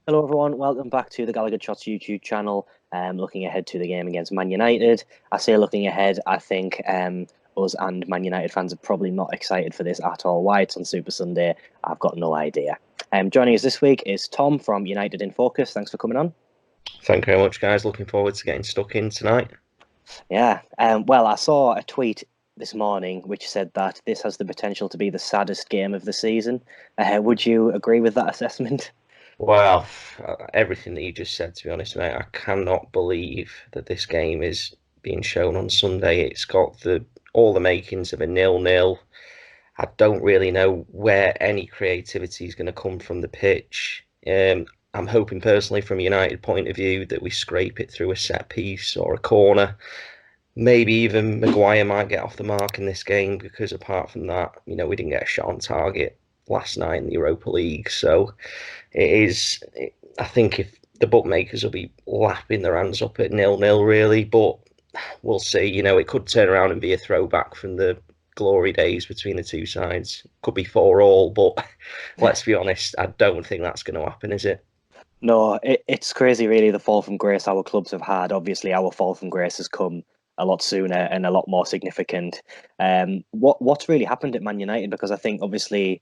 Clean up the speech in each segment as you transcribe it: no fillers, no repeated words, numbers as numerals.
Hello, everyone. Welcome back to the GallowgateShots YouTube channel. Looking ahead to the game against Man United. I say looking ahead, I think us and Man United fans are probably not excited for this at all. Why it's on Super Sunday, I've got no idea. Joining us this week is Tom from United in Focus. Thanks for coming on. Thank you very much, guys. Looking forward to getting stuck in tonight. Yeah. Well, I saw a tweet this morning which said that this has the potential to be the saddest game of the season. Would you agree with that assessment? Well, everything that you just said, to be honest, mate, I cannot believe that this game is being shown on Sunday. It's got all the makings of a 0-0. I don't really know where any creativity is going to come from the pitch. I'm hoping personally, from a United point of view, that we scrape it through a set piece or a corner. Maybe even Maguire might get off the mark in this game because apart from that, we didn't get a shot on target last night in the Europa League. So it is, I think if the bookmakers will be lapping their hands up at 0-0 really, but we'll see. It could turn around and be a throwback from the glory days between the two sides. Could be 4-4, but let's be honest, I don't think that's going to happen, is it? No, it's crazy, really, the fall from grace our clubs have had. Obviously, our fall from grace has come a lot sooner and a lot more significant. What's really happened at Man United? Because I think obviously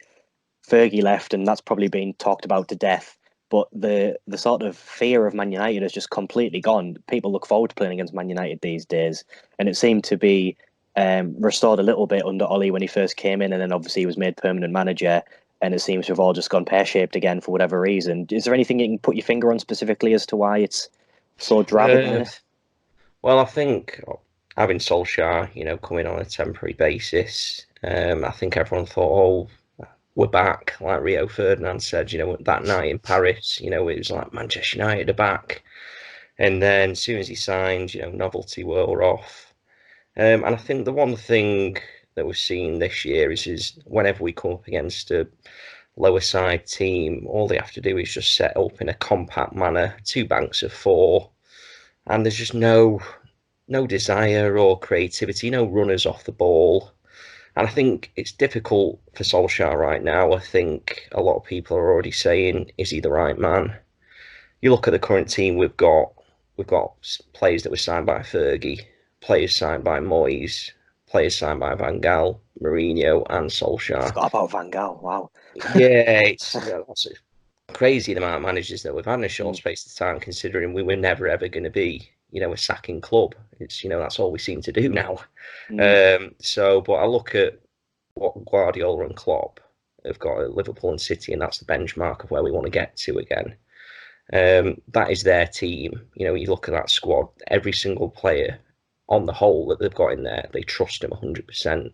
Fergie left, and that's probably been talked about to death. But the sort of fear of Man United has just completely gone. People look forward to playing against Man United these days, and it seemed to be restored a little bit under Ollie when he first came in, and then obviously he was made permanent manager and it seems to have all just gone pear-shaped again for whatever reason. Is there anything you can put your finger on specifically as to why it's so drab at the Uh, minute? well, I think having Solskjær, coming on a temporary basis, I think everyone thought, oh, we're back. Like Rio Ferdinand said, that night in Paris, it was like Manchester United are back. And then as soon as he signed, novelty wore off. And I think the one thing that we've seen this year is whenever we come up against a lower side team, all they have to do is just set up in a compact manner, two banks of four, and there's just no desire or creativity, no runners off the ball. And I think it's difficult for Solskjaer right now. I think a lot of people are already saying, is he the right man? You look at the current team we've got players that were signed by Fergie, players signed by Moyes, players signed by Van Gaal, Mourinho, and Solskjaer. Forgot about Van Gaal. Wow. Yeah, that's crazy the amount of managers that we've had in a short Mm, space of time, considering we were never ever going to be, a sacking club. It's, that's all we seem to do now. mm. But I look at what Guardiola and Klopp have got at Liverpool and City, and that's the benchmark of where we want to get to again. That is their team. You look at that squad, every single player on the whole that they've got in there, they trust him 100%.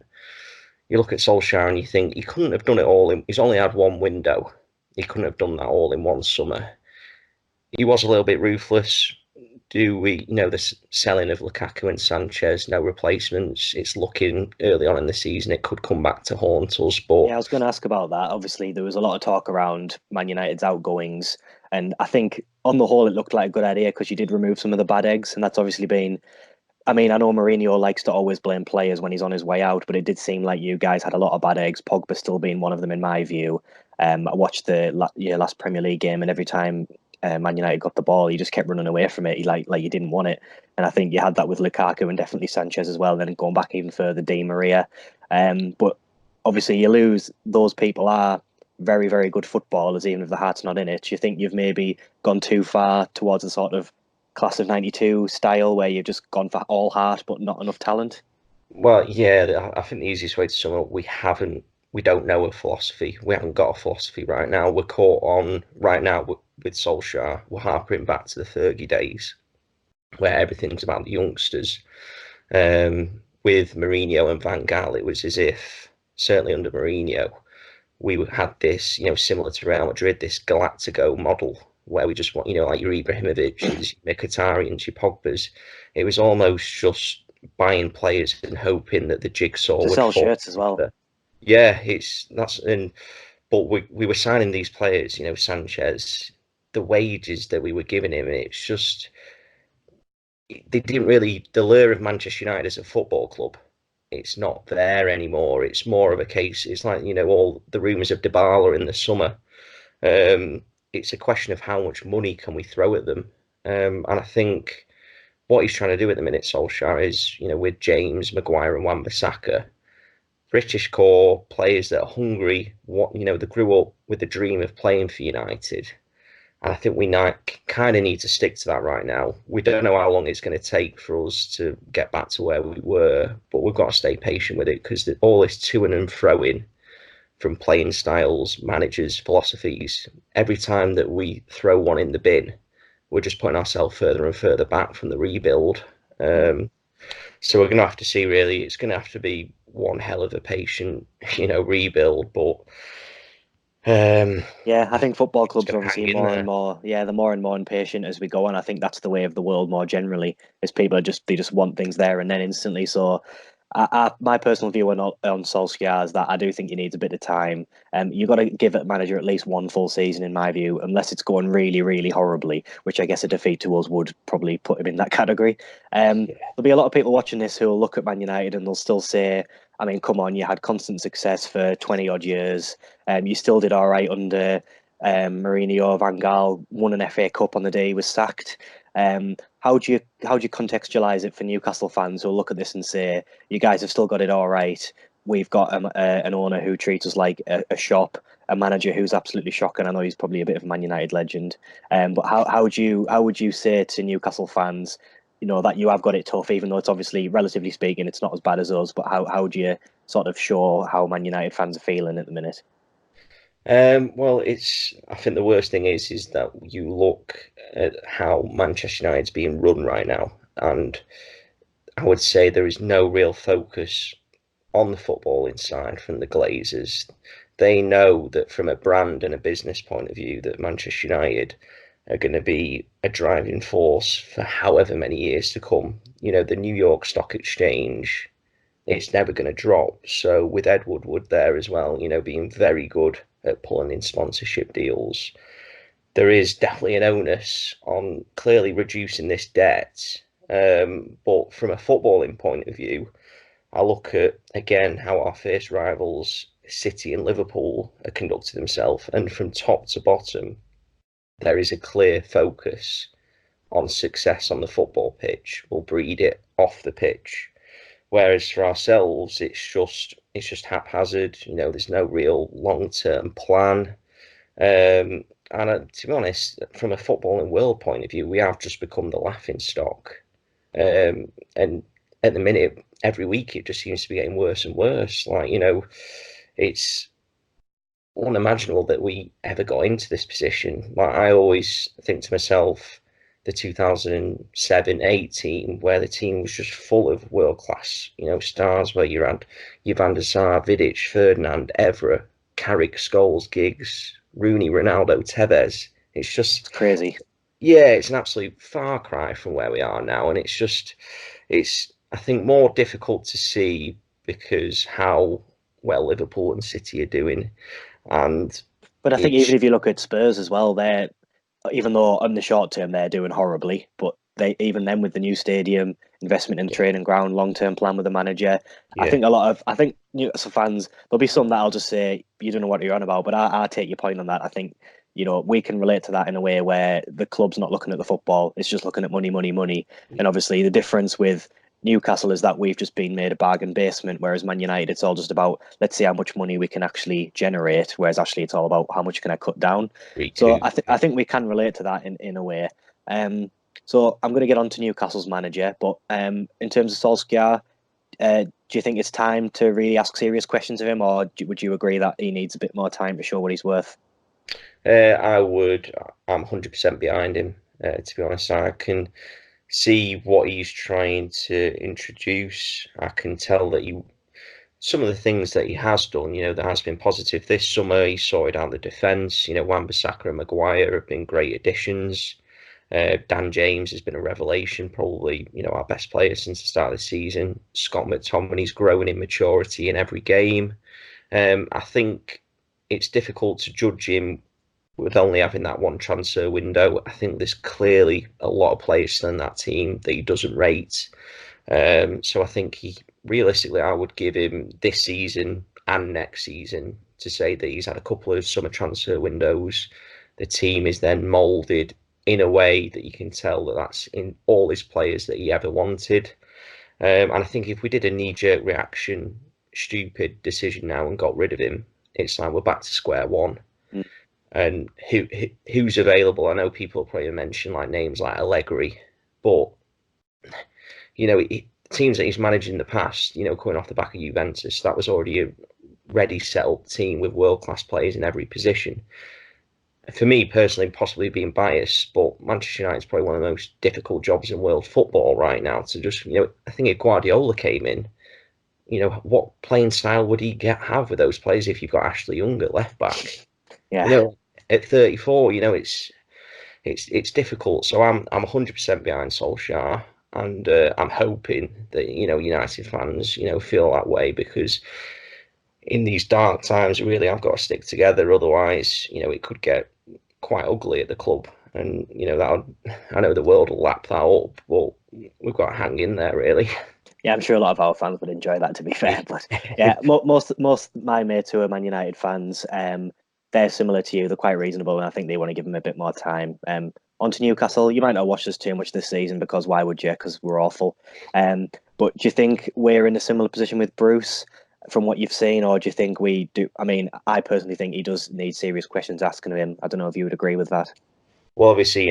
You look at Solskjaer and you think he couldn't have done it all he's only had one window. He couldn't have done that all in one summer. He was a little bit ruthless. Do we, the selling of Lukaku and Sanchez, no replacements. It's looking early on in the season, it could come back to haunt us. But Yeah, I was going to ask about that. Obviously, there was a lot of talk around Man United's outgoings, and I think on the whole it looked like a good idea because you did remove some of the bad eggs, and that's obviously been. I mean, I know Mourinho likes to always blame players when he's on his way out, but it did seem like you guys had a lot of bad eggs. Pogba still being one of them, in my view. I watched the last Premier League game, and every time Man United got the ball, he just kept running away from it. He like you didn't want it, and I think you had that with Lukaku and definitely Sanchez as well. Then going back even further, Di Maria. But obviously, you lose. Those people are very, very good footballers, even if the heart's not in it. Do you think you've maybe gone too far towards a sort of class of '92 style where you've just gone for all heart but not enough talent? well, yeah, I think the easiest way to sum up, we don't know a philosophy. We haven't got a philosophy right now. We're caught on right now with Solskjaer. We're harping back to the Fergie days where everything's about the youngsters. With Mourinho and Van Gaal, it was as if, certainly under Mourinho, we had this, similar to Real Madrid, this Galactico model where we just want, like your Ibrahimovic, your Mkhitaryan, your Pogba's. It was almost just buying players and hoping that the jigsaw To would sell fall shirts as well. together. Yeah, it's that's and but we were signing these players, Sanchez, the wages that we were giving him, it's just they didn't really the lure of Manchester United as a football club. It's not there anymore. It's more of a case. It's like all the rumours of Dybala in the summer. Um, it's a question of how much money can we throw at them. And I think what he's trying to do at the minute, Solskjaer, is, with James, Maguire and Wan-Bissaka, British core players that are hungry, that grew up with the dream of playing for United. And I think we kind of need to stick to that right now. We don't know how long it's going to take for us to get back to where we were, but we've got to stay patient with it, because all this to and froing from playing styles, managers, philosophies, every time that we throw one in the bin, we're just putting ourselves further and further back from the rebuild. So we're going to have to see, really. It's going to have to be one hell of a patient, rebuild. But yeah, I think football clubs are obviously hang in more and there. more, yeah, they're more and more impatient as we go on. I think that's the way of the world more generally, is people are they just want things there and then instantly. So my personal view on Solskjaer is that I do think he needs a bit of time. You got to give a manager at least one full season, in my view, unless it's going really, really horribly, which I guess a defeat to us would probably put him in that category. There'll be a lot of people watching this who will look at Man United and they'll still say, I mean, come on, you had constant success for 20 odd years. You still did all right under Mourinho, Van Gaal, won an FA Cup on the day he was sacked. How do you contextualize it for Newcastle fans who'll look at this and say, you guys have still got it all right? We've got an owner who treats us like a shop, a manager who's absolutely shocking. I know he's probably a bit of a Man United legend, but how would you say to Newcastle fans, that you have got it tough, even though it's obviously, relatively speaking, it's not as bad as us? But how do you sort of show how Man United fans are feeling at the minute? Well, I think the worst thing is that you look at how Manchester United's being run right now, and I would say there is no real focus on the footballing side from the Glazers. They know that from a brand and a business point of view, that Manchester United are going to be a driving force for however many years to come. The New York Stock Exchange, it's never going to drop. So with Ed Woodward there as well, being very good at pulling in sponsorship deals, there is definitely an onus on clearly reducing this debt. But from a footballing point of view, I look at, again, how our fierce rivals, City and Liverpool, are conducting themselves. And from top to bottom, there is a clear focus on success on the football pitch. We'll breed it off the pitch. Whereas for ourselves, it's just haphazard. There's no real long-term plan. And to be honest, from a footballing world point of view, we have just become the laughing stock. And at the minute, every week it just seems to be getting worse and worse. It's unimaginable that we ever got into this position. I always think to myself, the 2007-8 team, where the team was just full of world class, stars, where you had your Van der Sar, Vidic, Ferdinand, Evra, Carrick, Scholes, Giggs, Rooney, Ronaldo, Tevez. It's crazy. Yeah, it's an absolute far cry from where we are now, and it's I think more difficult to see because how well Liverpool and City are doing, and But I think even it's if you look at Spurs as well, they're, even though on the short term they're doing horribly, but they, even then, with the new stadium, investment in yeah, training ground, long term plan with the manager, yeah, I think Newcastle fans, there'll be some that I'll just say you don't know what you're on about, but I take your point on that. I think we can relate to that in a way where the club's not looking at the football; it's just looking at money, money, money. And obviously, the difference with Newcastle is that we've just been made a bargain basement, whereas Man United, it's all just about, let's see how much money we can actually generate, whereas actually it's all about how much can I cut down. So recoup. I think we can relate to that in a way. So I'm going to get on to Newcastle's manager, but in terms of Solskjaer, do you think it's time to really ask serious questions of him, or would you agree that he needs a bit more time to show what he's worth? I'm 100% behind him. To be honest, I can see what he's trying to introduce. I can tell that some of the things that he has done, there has been positive. This summer, he sorted out the defence. Wan-Bissaka and Maguire have been great additions. Dan James has been a revelation, probably, our best player since the start of the season. Scott McTominay's growing in maturity in every game. I think it's difficult to judge him with only having that one transfer window. I think there's clearly a lot of players still in that team that he doesn't rate. So I think realistically, I would give him this season and next season to say that he's had a couple of summer transfer windows the team is then moulded in a way that you can tell that that's in all his players that he ever wanted. And I think if we did a knee-jerk reaction, stupid decision now and got rid of him, it's like we're back to square one. Mm. And who's available? I know people probably mention like names like Allegri, but teams that he's managed in the past, coming off the back of Juventus, that was already a ready set up team with world class players in every position. For me personally, possibly being biased, but Manchester United is probably one of the most difficult jobs in world football right now. To just, I think if Guardiola came in, what playing style would he have with those players if you've got Ashley Young at left back? Yeah. At 34, it's difficult. So I'm 100% behind Solskjær, and I'm hoping that United fans feel that way, because in these dark times, really, I've got to stick together. Otherwise, it could get quite ugly at the club, and I know the world will lap that up, but we've got to hang in there, really. Yeah, I'm sure a lot of our fans would enjoy that, to be fair. But yeah, most my mates who are Man United fans, they're similar to you. They're quite reasonable, and I think they want to give them a bit more time. On to Newcastle, you might not watch us too much this season, because why would you? Because we're awful. But do you think we're in a similar position with Bruce from what you've seen, or do you think we do? I mean, I personally think he does need serious questions asking of him. I don't know if you would agree with that. Well, obviously,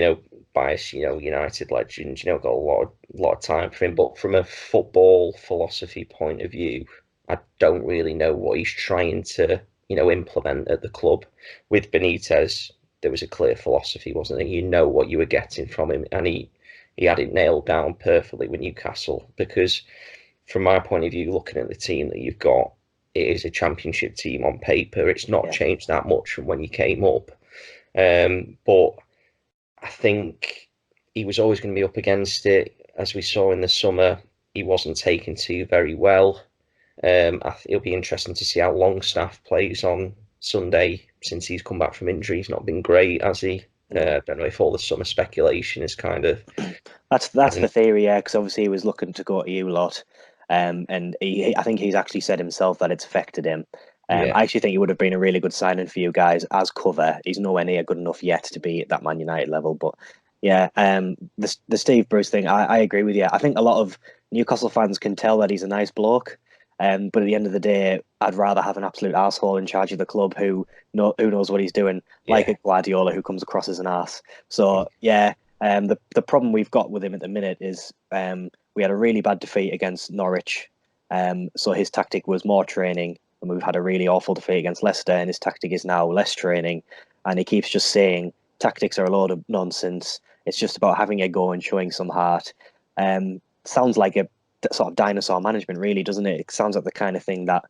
bias, United legend, got a lot of time for him. But from a football philosophy point of view, I don't really know what he's trying to, implement at the club. With Benitez, there was a clear philosophy, wasn't there? You know what you were getting from him, and he had it nailed down perfectly with Newcastle. Because from my point of view, looking at the team that you've got, it is a championship team on paper. It's not changed that much from when you came up. But I think he was always going to be up against it. As we saw in the summer, he wasn't taken to very well. It'll be interesting to see how Longstaff plays on Sunday, since he's come back from injury. He's not been great, has he? I don't know if all the summer speculation is kind of... That's the theory, yeah, because obviously he was looking to go to you lot, and I think he's actually said himself that it's affected him. I actually think he would have been a really good signing for you guys as cover. He's nowhere near good enough yet to be at that Man United level, but yeah, the Steve Bruce thing, I agree with you. I think a lot of Newcastle fans can tell that he's a nice bloke, but at the end of the day, I'd rather have an absolute arsehole in charge of the club who knows what he's doing, like a Guardiola who comes across as an arse. So yeah, the problem we've got with him at the minute is we had a really bad defeat against Norwich, so his tactic was more training, and we've had a really awful defeat against Leicester, and his tactic is now less training, and he keeps just saying tactics are a load of nonsense. It's just about having a go and showing some heart. Sounds like a sort of dinosaur management, really, doesn't it? It sounds like the kind of thing that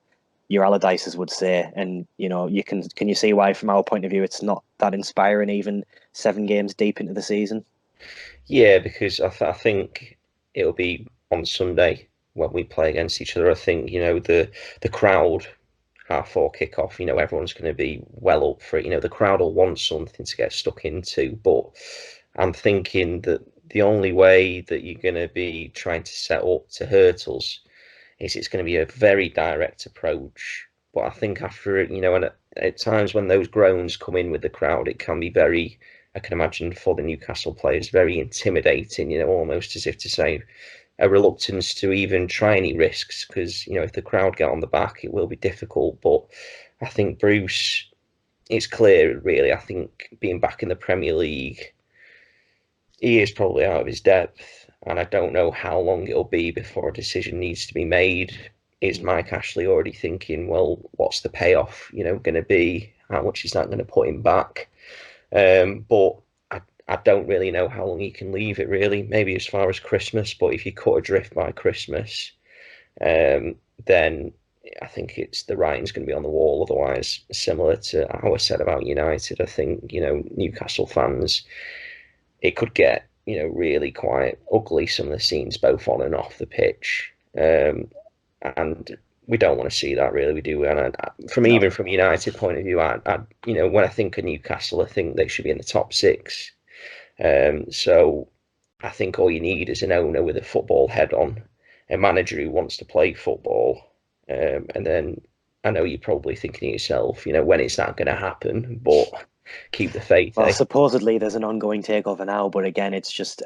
your Allardyces would say, and can you see why, from our point of view, it's not that inspiring, even 7 games deep into the season? Yeah, because I think it'll be on Sunday when we play against each other. I think the crowd, 4:30 kickoff. Everyone's going to be well up for it. The crowd will want something to get stuck into. But I'm thinking that the only way that you're going to be trying to set up to hurt us is it's going to be a very direct approach. But I think after and at times when those groans come in with the crowd, it can be very, I can imagine for the Newcastle players, very intimidating, almost as if to say a reluctance to even try any risks, because, if the crowd get on the back, it will be difficult. But I think Bruce, it's clear, really, I think being back in the Premier League, he is probably out of his depth, and I don't know how long it'll be before a decision needs to be made. Is Mike Ashley already thinking, well, what's the payoff, going to be? How much is that going to put him back? But I don't really know how long he can leave it, really. Maybe as far as Christmas, but if you cut adrift by Christmas, then I think it's the writing's going to be on the wall. Otherwise, similar to how I said about United, I think, Newcastle fans, it could get, really quite ugly, some of the scenes, both on and off the pitch. And we don't want to see that, really. We do. And even from a United point of view, when I think of Newcastle, I think they should be in the top 6. So I think all you need is an owner with a football head on, a manager who wants to play football. And then I know you're probably thinking to yourself, when is that going to happen? But keep the faith, Well, eh? supposedly there's an ongoing takeover now, but again, it's just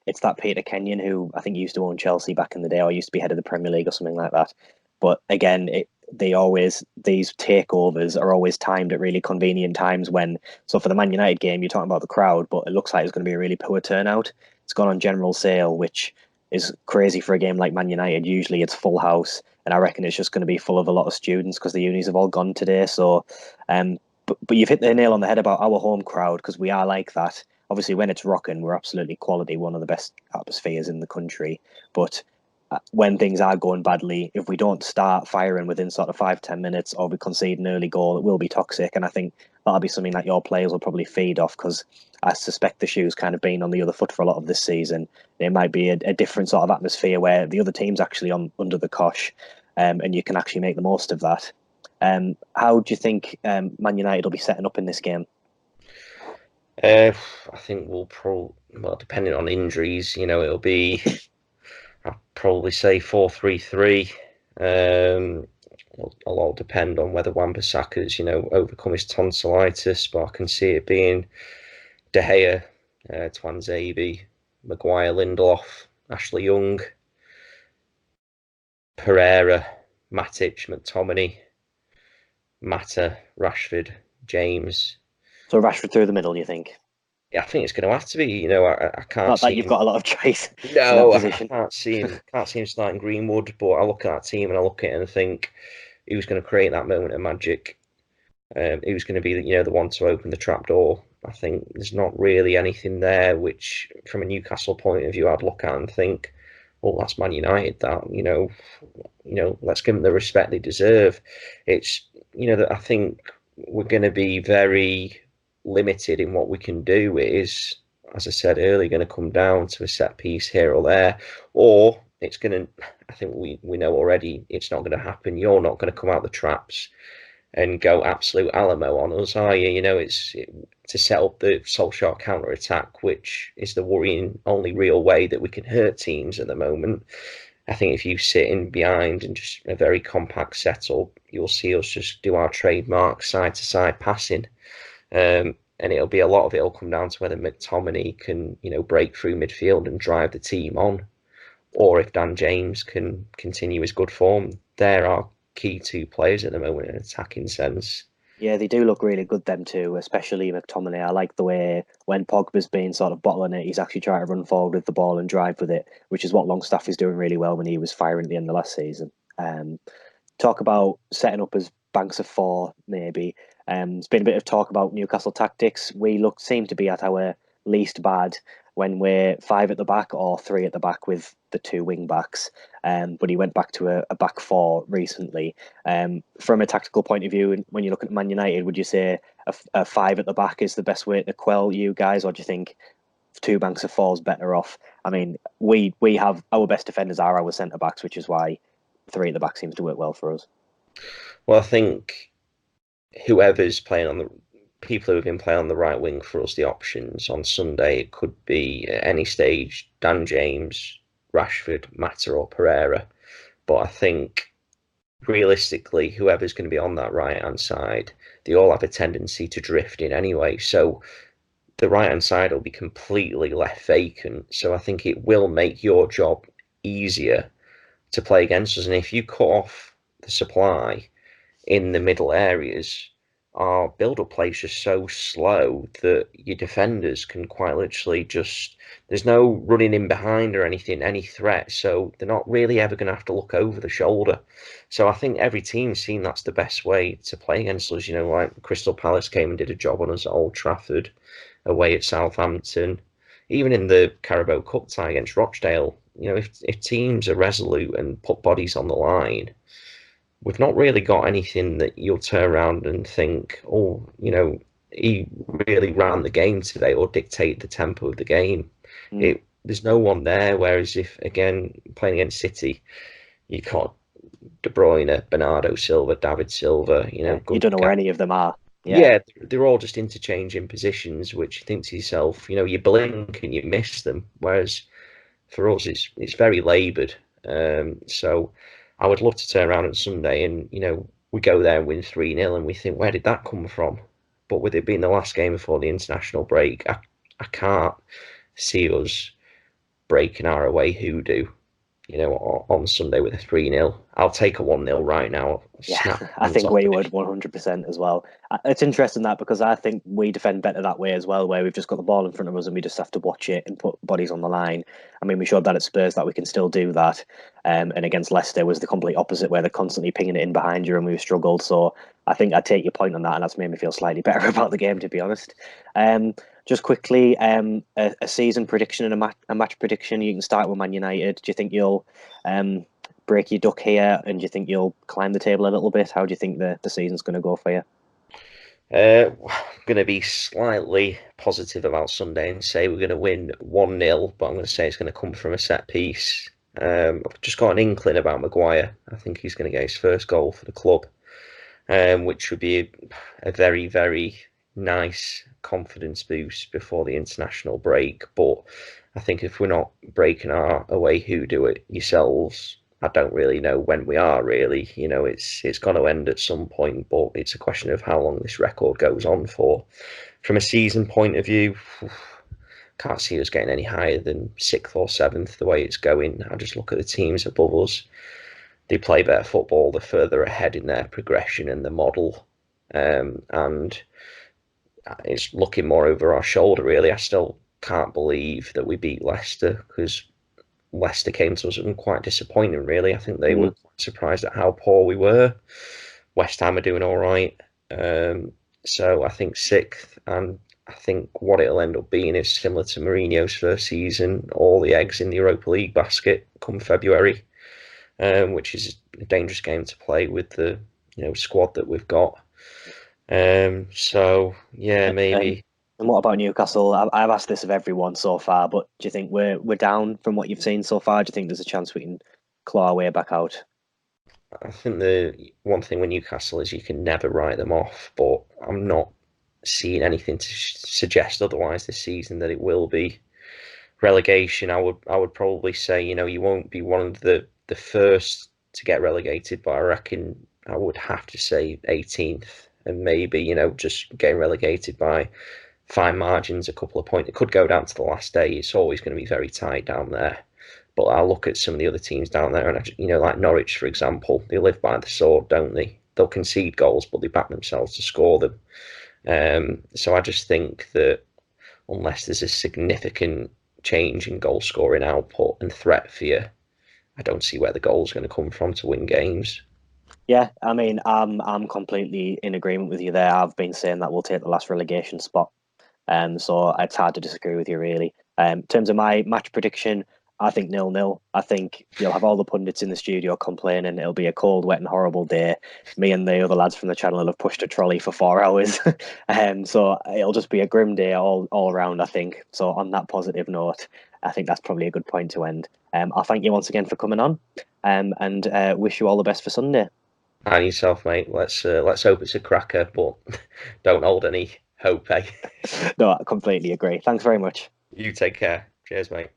it's that Peter Kenyon who I think used to own Chelsea back in the day, or used to be head of the Premier League or something like that. But again, these takeovers are always timed at really convenient times when. So for the Man United game, you're talking about the crowd, but it looks like it's going to be a really poor turnout. It's gone on general sale, which is crazy for a game like Man United. Usually it's full house, and I reckon it's just going to be full of a lot of students because the unis have all gone today. So, but you've hit the nail on the head about our home crowd because we are like that. Obviously, when it's rocking, we're absolutely quality, one of the best atmospheres in the country. But when things are going badly, if we don't start firing within sort of 5-10 minutes, or we concede an early goal, it will be toxic. And I think that'll be something that your players will probably feed off because I suspect the shoe's kind of been on the other foot for a lot of this season. There might be a different sort of atmosphere where the other team's actually on under the cosh, and you can actually make the most of that. How do you think Man United will be setting up in this game? I think we'll probably, well, depending on injuries, it'll be, I'll probably say 4-3-3. It'll all depend on whether Wan-Bissaka's, overcome his tonsillitis, but I can see it being De Gea, Twanzebe, Maguire, Lindelof, Ashley Young, Pereira, Matic, McTominay, Mata, Rashford, James. So Rashford through the middle, you think? Yeah, I think it's going to have to be. I can't Not that see you've him. got a lot of choice in that No, I position. can't see him. Can't see him starting Greenwood. But I look at that team and I look at it and think who's going to create that moment of magic. Who's going to be, the one to open the trap door. I think there's not really anything there which, from a Newcastle point of view, I'd look at and think, "Oh, that's Man United." Let's give them the respect they deserve. It's, that I think we're going to be very limited in what we can do. It is, as I said earlier, going to come down to a set piece here or there, or it's going to. I think we know already it's not going to happen. You're not going to come out the traps and go absolute Alamo on us, are you? To set up the Solskjær counter attack, which is the worrying only real way that we can hurt teams at the moment. I think if you sit in behind and just a very compact setup, you'll see us just do our trademark side to side passing. And it'll be a lot of it'll come down to whether McTominay can, break through midfield and drive the team on, or if Dan James can continue his good form. There are key two players at the moment in an attacking sense. Yeah, they do look really good, them too, especially McTominay. I like the way when Pogba's been sort of bottling it, he's actually trying to run forward with the ball and drive with it, which is what Longstaff is doing really well when he was firing at the end of last season. Talk about setting up as banks of four, maybe. There's been a bit of talk about Newcastle tactics. We seem to be at our least bad when we're five at the back or three at the back with the two wing backs. But he went back to a back four recently. From a tactical point of view, when you look at Man United, would you say a five at the back is the best way to quell you guys, or do you think two banks of four is better off? I mean, we have our best defenders are our centre backs, which is why three at the back seems to work well for us. Well, I think whoever's playing on the people who have been playing on the right wing for us, the options on Sunday, it could be at any stage Dan James, Rashford, Mata, or Pereira. But I think realistically, whoever's going to be on that right hand side, they all have a tendency to drift in anyway. So the right hand side will be completely left vacant. So I think it will make your job easier to play against us. And if you cut off the supply in the middle areas, our build-up play is just so slow that your defenders can quite literally just, there's no running in behind or anything, any threat, so they're not really ever going to have to look over the shoulder. So I think every team's seen that's the best way to play against us. Like Crystal Palace came and did a job on us at Old Trafford, away at Southampton, even in the Carabao Cup tie against Rochdale. If teams are resolute and put bodies on the line, we've not really got anything that you'll turn around and think, oh, he really ran the game today or dictate the tempo of the game. Mm. There's no one there. Whereas if, again, playing against City, you got De Bruyne, Bernardo Silva, David Silva, Yeah, you good. don't know where any of them are. Yeah, Yeah, they're all just interchanging positions, which you think to yourself, you blink and you miss them. Whereas for us, it's very laboured. So I would love to turn around on Sunday and we go there and win 3-0 and we think, where did that come from? but with it being the last game before the international break, I can't see us breaking our away hoodoo, on Sunday with a 3-0. I'll take a 1-0 right now. Yeah, I think we would 100% as well. It's interesting that because I think we defend better that way as well, where we've just got the ball in front of us and we just have to watch it and put bodies on the line. I mean, we showed that at Spurs that we can still do that. And against Leicester was the complete opposite, where they're constantly pinging it in behind you and we've struggled. So I think I'd take your point on that, and that's made me feel slightly better about the game, to be honest. Just quickly, a season prediction and a match prediction. You can start with Man United. Do you think you'll break your duck here, and do you think you'll climb the table a little bit? How do you think the season's going to go for you? I'm going to be slightly positive about Sunday and say we're going to win 1-0, but I'm going to say it's going to come from a set piece. I've just got an inkling about Maguire. I think he's going to get his first goal for the club, which would be a very, very nice confidence boost before the international break. But I think if we're not breaking our away hoodoo it yourselves, I don't really know when we are really. It's going to end at some point, but it's a question of how long this record goes on for. From a season point of view, can't see us getting any higher than 6th or 7th the way it's going. I just look at the teams above us. They play better football. They're further ahead in their progression and the model. And it's looking more over our shoulder, really. I still can't believe that we beat Leicester, because Leicester came to us and quite disappointing, really. I think they were surprised at how poor we were. West Ham are doing all right. So I think 6th, and I think what it'll end up being is similar to Mourinho's first season, all the eggs in the Europa League basket come February, which is a dangerous game to play with the squad that we've got. So yeah, maybe. And what about Newcastle? I've asked this of everyone so far, but do you think we're down from what you've seen so far? Do you think there's a chance we can claw our way back out? I think the one thing with Newcastle is you can never write them off, but I'm not seeing anything to suggest otherwise this season that it will be relegation. I would probably say you won't be one of the first to get relegated, but I reckon I would have to say 18th, and maybe just getting relegated by fine margins, a couple of points. It could go down to the last day. It's always going to be very tight down there. But I look at some of the other teams down there, and like Norwich, for example, they live by the sword, don't they? They'll concede goals, but they back themselves to score them. So I just think that unless there's a significant change in goal scoring output and threat for you, I don't see where the goal's going to come from to win games. Yeah, I mean, I'm completely in agreement with you there. I've been saying that we'll take the last relegation spot. So it's hard to disagree with you, really. In terms of my match prediction, I think 0-0. I think you'll have all the pundits in the studio complaining. It'll be a cold, wet, and horrible day. Me and the other lads from the channel will have pushed a trolley for 4 hours. So it'll just be a grim day all around, I think. So on that positive note, I think that's probably a good point to end. I'll thank you once again for coming on, and wish you all the best for Sunday. And yourself, mate. Let's hope it's a cracker, but don't hold any hope, eh? No, I completely agree. Thanks very much. You take care. Cheers, mate.